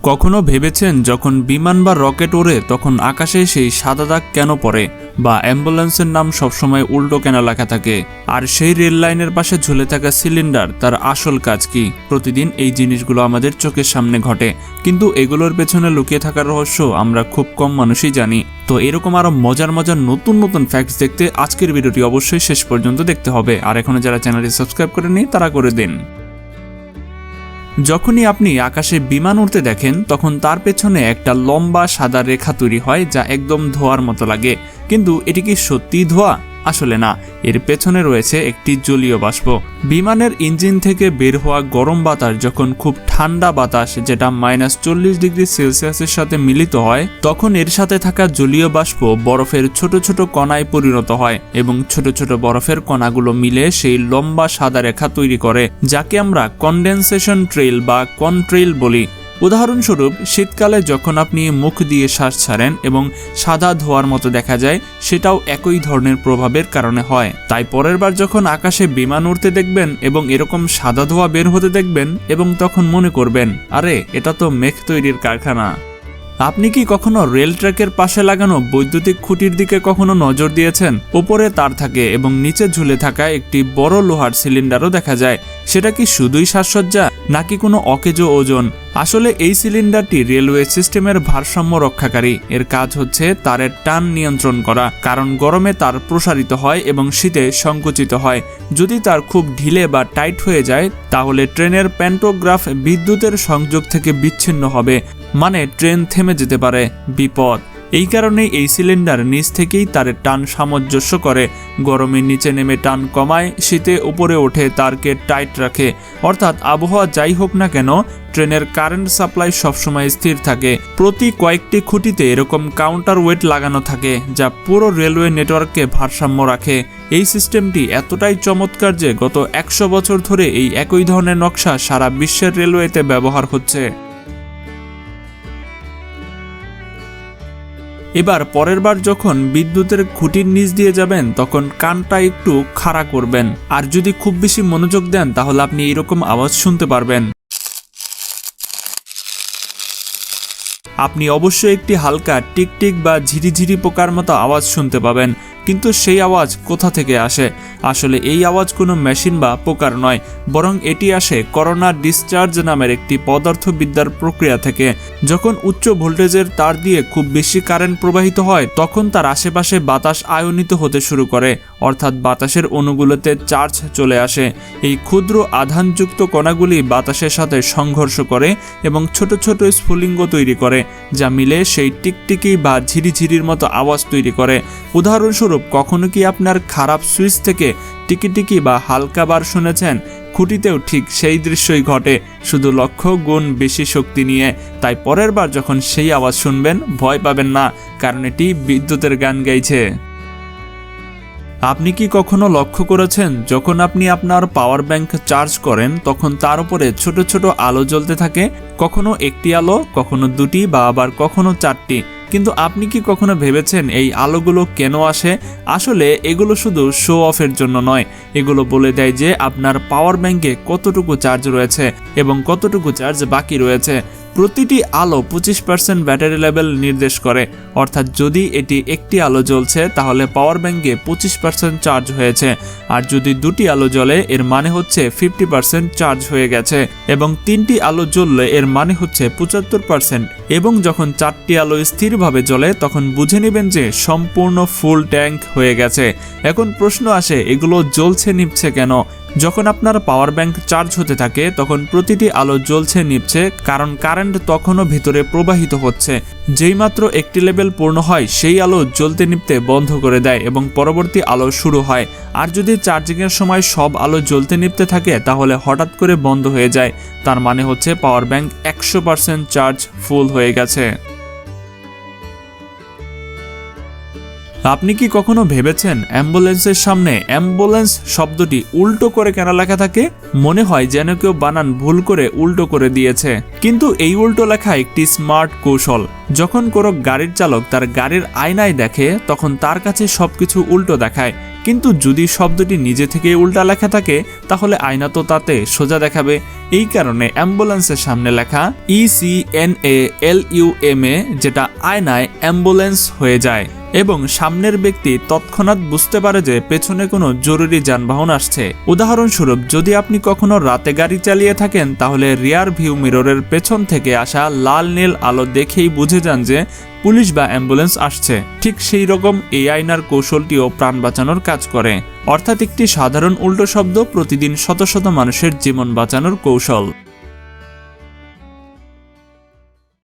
কখনো ভেবেছেন যখন বিমান বা রকেট ওড়ে তখন আকাশে সেই সাদা দাগ কেন পড়ে, বা অ্যাম্বুলেন্সের নাম সবসময় উল্টো কেন লেখা থাকে, আর সেই রেল লাইনের পাশে ঝুলে থাকা সিলিন্ডার তার আসল কাজ কি? প্রতিদিন এই জিনিসগুলো আমাদের চোখের সামনে ঘটে, কিন্তু এগুলোর পেছনে লুকিয়ে থাকার রহস্য আমরা খুব কম মানুষই জানি। তো এরকম আরো মজার মজার নতুন নতুন ফ্যাক্টস দেখতে আজকের ভিডিওটি অবশ্যই শেষ পর্যন্ত দেখতে হবে, আর এখনো যারা চ্যানেলটি সাবস্ক্রাইব করেনি তারা করে দিন। যখনই আপনি আকাশে বিমান উড়তে দেখেন তখন তার পেছনে একটা লম্বা সাদা রেখা তৈরি হয় যা একদম ধোঁয়ার মতো লাগে, কিন্তু এটি কি সত্যিই ধোঁয়া? আসলে না, এর পেছনে রয়েছে একটি জলীয় বাষ্প। বিমানের ইঞ্জিন থেকে বের হওয়া গরম বাতাস যখন খুব ঠান্ডা বাতাস, যেটা -40°C সাথে মিলিত হয়, তখন এর সাথে থাকা জলীয় বাষ্প বরফের ছোট ছোট কণায় পরিণত হয় এবং ছোট ছোট বরফের কণাগুলো মিলে সেই লম্বা সাদা রেখা তৈরি করে, যাকে আমরা কনডেনসেশন ট্রেইল বা কনট্রেইল বলি। উদাহরণস্বরূপ, শীতকালে যখন আপনি মুখ দিয়ে শ্বাস ছাড়েন এবং সাদা ধোঁয়ার মতো দেখা যায়, সেটাও একই ধরনের প্রভাবের কারণে হয়। তাই পরের বার যখন আকাশে বিমান উড়তে দেখবেন এবং এরকম সাদা ধোঁয়া বের হতে দেখবেন, এবং তখন মনে করবেন, আরে এটা তো মেঘ তৈরির কারখানা। আপনি কি কখনো রেল ট্র্যাকের পাশে লাগানো বৈদ্যুতিক খুঁটির দিকে কখনো নজর দিয়েছেন? উপরে তার থাকে এবং নিচে ঝুলে থাকা একটি বড় লোহার সিলিন্ডারও দেখা যায়। সেটা কি শুধুই সাজসজ্জা, নাকি কোনো অকেজো ওজন? আসলে এই সিলিন্ডারটি রেলওয়ে সিস্টেমের ভারসাম্য রক্ষাকারী। এর কাজ হচ্ছে তারের টান নিয়ন্ত্রণ করা, কারণ গরমে তার প্রসারিত হয় এবং শীতে সংকুচিত হয়। যদি তার খুব ঢিলে বা টাইট হয়ে যায়, তাহলে ট্রেনের প্যান্টোগ্রাফ বিদ্যুতের সংযোগ থেকে বিচ্ছিন্ন হবে, মানে ট্রেন থেমে যেতে পারে। বিপদ। এই কারণেই এই সিলিন্ডার নিচ থেকেই তারের টান সামঞ্জস্য করে, গরমে নিচে নেমে টান কমায়, শীতে উপরে ওঠে তারকে টাইট রাখে। অর্থাৎ আবহাওয়া যাই হোক না কেন, ট্রেনের কারেন্ট সাপ্লাই সবসময় স্থির থাকে। প্রতি কয়েকটি খুঁটিতে এরকম কাউন্টার ওয়েট লাগানো থাকে, যা পুরো রেলওয়ে নেটওয়ার্ককে ভারসাম্য রাখে। এই সিস্টেমটি এতটাই চমৎকার যে গত 100 বছর ধরে এই একই ধরনের নকশা সারা বিশ্বের রেলওয়েতে ব্যবহার হচ্ছে। এবার পরের বার যখন বিদ্যুতের খুঁটির নিচ দিয়ে যাবেন, তখন কানটা একটু খাড়া করবেন, আর যদি খুব বেশি মনোযোগ দেন তাহলে আপনি এরকম আওয়াজ শুনতে পারবেন। আপনি অবশ্যই একটি হালকা টিকটিক বা ঝিরিঝিরি পোকার মতো আওয়াজ শুনতে পাবেন, কিন্তু সেই আওয়াজ কোথা থেকে আসে? আসলে এই আওয়াজ কোনো মেশিন বা পোকার নয়, বরং এটি আসে করোনা ডিসচার্জ নামের একটি পদার্থবিদ্যার প্রক্রিয়া থেকে। যখন উচ্চ ভোল্টেজের তার দিয়ে খুব বেশি কারেন্ট প্রবাহিত হয়, তখন তার আশেপাশে বাতাস আয়নিত হতে শুরু করে, অর্থাৎ বাতাসের অণুগুলোতে চার্জ চলে আসে। এই ক্ষুদ্র আধানযুক্ত কণাগুলি বাতাসের সাথে সংঘর্ষ করে এবং ছোট ছোট স্ফুলিঙ্গ তৈরি করে, যা মিলে সেই টিকটিকি বা ঝিরিঝিরির মতো আওয়াজ তৈরি করে। উদাহরণস্বরূপ, কখনো কি আপনার খারাপ সুইচ থেকে টিকিটিকি বা হালকা বার শুনেছেন? খুঁটিতেও ঠিক সেই দৃশ্যই ঘটে, শুধু লক্ষ গুণ বেশি শক্তি নিয়ে। তাই পরের বার যখন সেই আওয়াজ শুনবেন, ভয় পাবেন না, কারণ এটি বিদ্যুতের গান গাইছে। আপনি কি কখনো লক্ষ্য করেছেন, যখন আপনি আপনার পাওয়ার ব্যাংক চার্জ করেন তখন তার উপরে ছোট ছোট আলো জ্বলতে থাকে? কখনো একটি আলো, কখনো দুটি, বা আবার কখনো 4টি। কিন্তু আপনি কি কখনো ভেবেছেন এই আলোগুলো কেন আসে? আসলে এগুলো শুধু শো অফের জন্য নয়, এগুলো বলে দেয় যে আপনার পাওয়ার ব্যাংকে কতটুকু চার্জ রয়েছে এবং কতটুকু চার্জ বাকি রয়েছে। প্রতিটি আলো 25% ব্যাটারি লেভেল নির্দেশ করে, অর্থাৎ যদি এটি একটি আলো জ্বলছে তাহলে পাওয়ার ব্যাংকে 25% চার্জ হয়েছে, আর যদি দুটি আলো জ্বলে এর মানে হচ্ছে 50% চার্জ হয়ে গেছে, এবং 3টি আলো জ্বললে এর মানে হচ্ছে 75%, এবং যখন 4টি আলো স্থিরভাবে জ্বলে তখন বুঝে নেবেন যে সম্পূর্ণ ফুল ট্যাঙ্ক হয়ে গেছে। এখন প্রশ্ন আসে, এগুলো জ্বলছে নিভছে কেন? যখন আপনার পাওয়ার ব্যাংক চার্জ হতে থাকে তখন প্রতিটি আলো জ্বলছে নিভছে, কারণ কারেন্ট তখনও ভিতরে প্রবাহিত হচ্ছে। যেই মাত্র একটি লেভেল পূর্ণ হয়, সেই আলো জ্বলতে নিভতে বন্ধ করে দেয় এবং পরবর্তী আলো শুরু হয়। আর যদি চার্জিংয়ের সময় সব আলো জ্বলতে নিভতে থাকে তাহলে হঠাৎ করে বন্ধ হয়ে যায়, তার মানে হচ্ছে পাওয়ার ব্যাংক 100% চার্জ ফুল হয়ে গেছে। আপনি কি কখনো ভেবেছেন অ্যাম্বুলেন্সের সামনে অ্যাম্বুলেন্স শব্দটি উল্টো করে কেন লেখা থাকে? মনে হয় যেন কেউ বানান ভুল করে উল্টো করে দিয়েছে, কিন্তু এই উল্টো লেখা একটি স্মার্ট কৌশল। যখন কোনো গাড়ির চালক তার গাড়ির আয়নায় দেখে তখন তার কাছে সবকিছু উল্টো দেখায়, কিন্তু যদি শব্দটি নিজে থেকে উল্টা লেখা থাকে তাহলে আয়না তো তাতে সোজা দেখাবে। এই কারণে অ্যাম্বুলেন্সের সামনে লেখা ECNALUMA, যেটা আয়নায় অ্যাম্বুলেন্স হয়ে যায় এবং সামনের ব্যক্তি তৎক্ষণাৎ বুঝতে পারে যে পেছনে কোনো জরুরি যানবাহন আসছে। উদাহরণস্বরূপ, যদি আপনি কখনো রাতে গাড়ি চালিয়ে থাকেন তাহলে রিয়ার ভিউ মিররের পেছন থেকে আসা লাল নীল আলো দেখেই বুঝে যান যে পুলিশ বা অ্যাম্বুলেন্স আসছে। ঠিক সেই রকম এই আয়নার কৌশলটিও প্রাণ বাঁচানোর কাজ করে, অর্থাৎ একটি সাধারণ উল্টো শব্দ প্রতিদিন শত শত মানুষের জীবন বাঁচানোর কৌশল।